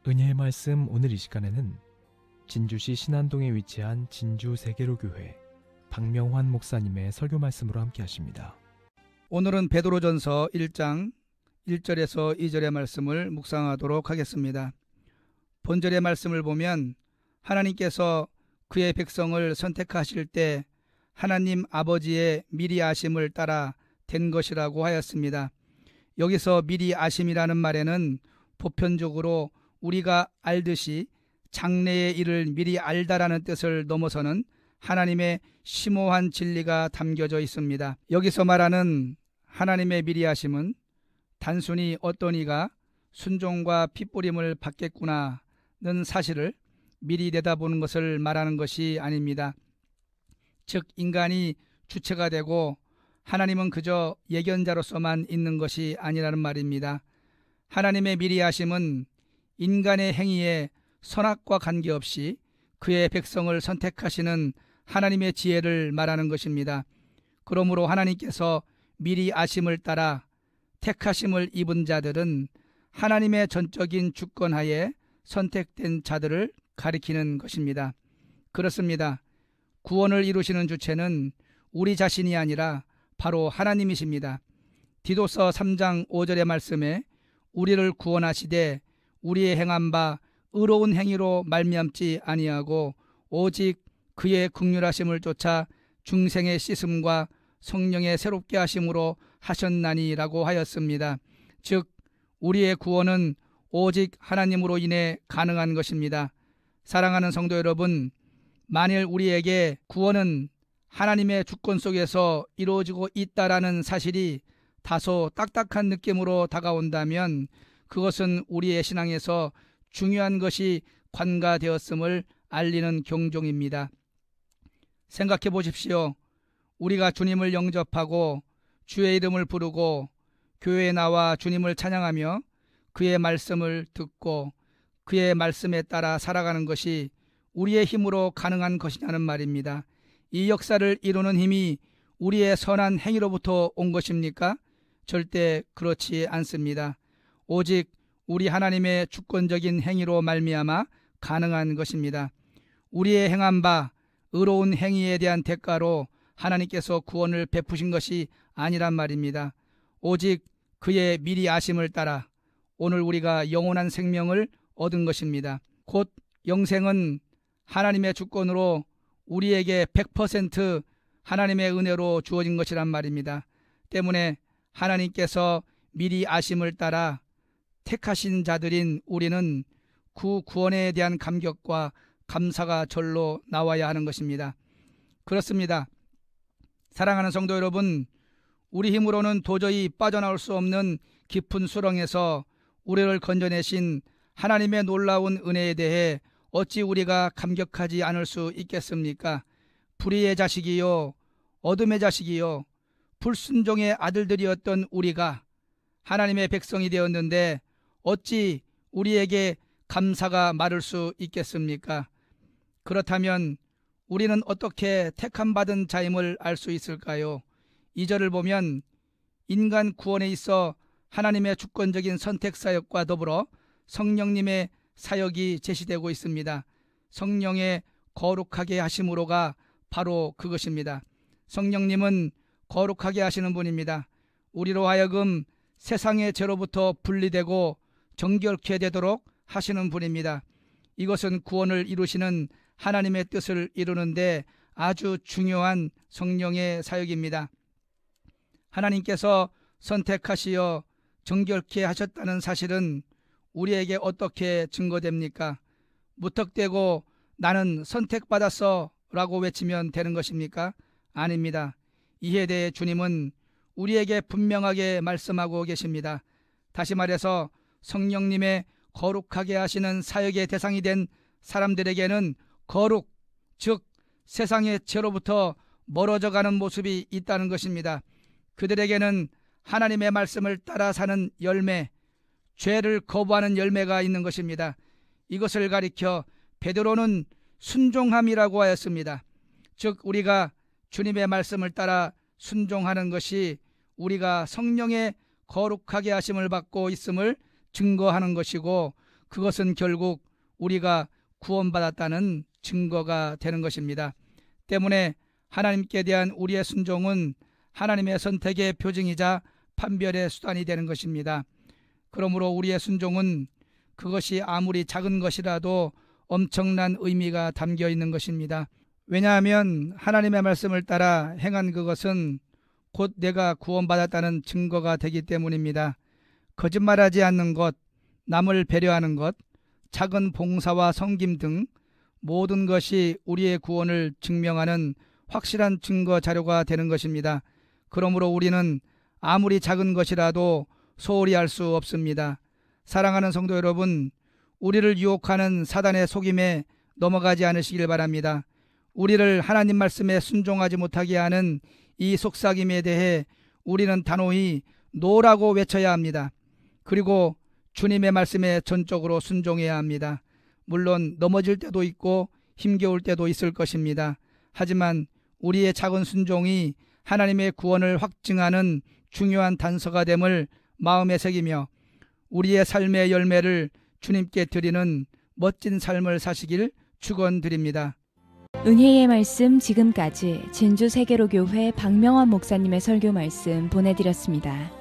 은혜의 말씀 오늘 이 시간에는 진주시 신안동에 위치한 진주세계로교회 박명환 목사님의 설교 말씀으로 함께 하십니다. 오늘은 베드로전서 1장 1절에서 2절의 말씀을 묵상하도록 하겠습니다. 본절의 말씀을 보면 하나님께서 그의 백성을 선택하실 때 하나님 아버지의 미리 아심을 따라 된 것이라고 하였습니다. 여기서 미리 아심이라는 말에는 보편적으로 우리가 알듯이 장래의 일을 미리 알다라는 뜻을 넘어서는 하나님의 심오한 진리가 담겨져 있습니다. 여기서 말하는 하나님의 미리 아심은 단순히 어떤 이가 순종과 핏부림을 받겠구나는 사실을 미리 내다보는 것을 말하는 것이 아닙니다. 즉 인간이 주체가 되고 하나님은 그저 예견자로서만 있는 것이 아니라는 말입니다. 하나님의 미리 아심은 인간의 행위에 선악과 관계없이 그의 백성을 선택하시는 하나님의 지혜를 말하는 것입니다. 그러므로 하나님께서 미리 아심을 따라 택하심을 입은 자들은 하나님의 전적인 주권하에 선택된 자들을 가리키는 것입니다. 그렇습니다. 구원을 이루시는 주체는 우리 자신이 아니라 바로 하나님이십니다. 디도서 3장 5절의 말씀에 우리를 구원하시되 우리의 행한 바 의로운 행위로 말미암지 아니하고 오직 그의 긍휼하심을 쫓아 중생의 씻음과 성령의 새롭게 하심으로 하셨나니라고 하였습니다. 즉 우리의 구원은 오직 하나님으로 인해 가능한 것입니다. 사랑하는 성도 여러분, 만일 우리에게 구원은 하나님의 주권 속에서 이루어지고 있다라는 사실이 다소 딱딱한 느낌으로 다가온다면 그것은 우리의 신앙에서 중요한 것이 관가되었음을 알리는 경종입니다. 생각해 보십시오. 우리가 주님을 영접하고 주의 이름을 부르고 교회에 나와 주님을 찬양하며 그의 말씀을 듣고 그의 말씀에 따라 살아가는 것이 우리의 힘으로 가능한 것이냐는 말입니다. 이 역사를 이루는 힘이 우리의 선한 행위로부터 온 것입니까? 절대 그렇지 않습니다. 오직 우리 하나님의 주권적인 행위로 말미암아 가능한 것입니다. 우리의 행한 바 의로운 행위에 대한 대가로 하나님께서 구원을 베푸신 것이 아니란 말입니다. 오직 그의 미리 아심을 따라 오늘 우리가 영원한 생명을 얻은 것입니다. 곧 영생은 하나님의 주권으로 우리에게 100% 하나님의 은혜로 주어진 것이란 말입니다. 때문에 하나님께서 미리 아심을 따라 택하신 자들인 우리는 그 구원에 대한 감격과 감사가 절로 나와야 하는 것입니다. 그렇습니다. 사랑하는 성도 여러분, 우리 힘으로는 도저히 빠져나올 수 없는 깊은 수렁에서 우리를 건져내신 하나님의 놀라운 은혜에 대해 어찌 우리가 감격하지 않을 수 있겠습니까? 불의의 자식이요 어둠의 자식이요 불순종의 아들들이었던 우리가 하나님의 백성이 되었는데 어찌 우리에게 감사가 마를 수 있겠습니까? 그렇다면 우리는 어떻게 택함받은 자임을 알 수 있을까요? 2절을 보면 인간 구원에 있어 하나님의 주권적인 선택 사역과 더불어 성령님의 사역이 제시되고 있습니다. 성령의 거룩하게 하심으로가 바로 그것입니다. 성령님은 거룩하게 하시는 분입니다. 우리로 하여금 세상의 죄로부터 분리되고 정결케 되도록 하시는 분입니다. 이것은 구원을 이루시는 하나님의 뜻을 이루는데 아주 중요한 성령의 사역입니다. 하나님께서 선택하시어 정결케 하셨다는 사실은 우리에게 어떻게 증거됩니까? 무턱대고 나는 선택받았어 라고 외치면 되는 것입니까? 아닙니다. 이에 대해 주님은 우리에게 분명하게 말씀하고 계십니다. 다시 말해서 성령님의 거룩하게 하시는 사역의 대상이 된 사람들에게는 거룩, 즉 세상의 죄로부터 멀어져가는 모습이 있다는 것입니다. 그들에게는 하나님의 말씀을 따라 사는 열매, 죄를 거부하는 열매가 있는 것입니다. 이것을 가리켜 베드로는 순종함이라고 하였습니다. 즉 우리가 주님의 말씀을 따라 순종하는 것이 우리가 성령의 거룩하게 하심을 받고 있음을 증거하는 것이고 그것은 결국 우리가 구원받았다는 증거가 되는 것입니다. 때문에 하나님께 대한 우리의 순종은 하나님의 선택의 표징이자 판별의 수단이 되는 것입니다. 그러므로 우리의 순종은 그것이 아무리 작은 것이라도 엄청난 의미가 담겨 있는 것입니다. 왜냐하면 하나님의 말씀을 따라 행한 그것은 곧 내가 구원받았다는 증거가 되기 때문입니다. 거짓말하지 않는 것, 남을 배려하는 것, 작은 봉사와 섬김 등 모든 것이 우리의 구원을 증명하는 확실한 증거 자료가 되는 것입니다. 그러므로 우리는 아무리 작은 것이라도 소홀히 할 수 없습니다. 사랑하는 성도 여러분, 우리를 유혹하는 사단의 속임에 넘어가지 않으시길 바랍니다. 우리를 하나님 말씀에 순종하지 못하게 하는 이 속삭임에 대해 우리는 단호히 노라고 외쳐야 합니다. 그리고 주님의 말씀에 전적으로 순종해야 합니다. 물론 넘어질 때도 있고 힘겨울 때도 있을 것입니다. 하지만 우리의 작은 순종이 하나님의 구원을 확증하는 중요한 단서가 됨을 마음에 새기며 우리의 삶의 열매를 주님께 드리는 멋진 삶을 사시길 축원드립니다. 은혜의 말씀 지금까지 진주 세계로교회 박명환 목사님의 설교 말씀 보내드렸습니다.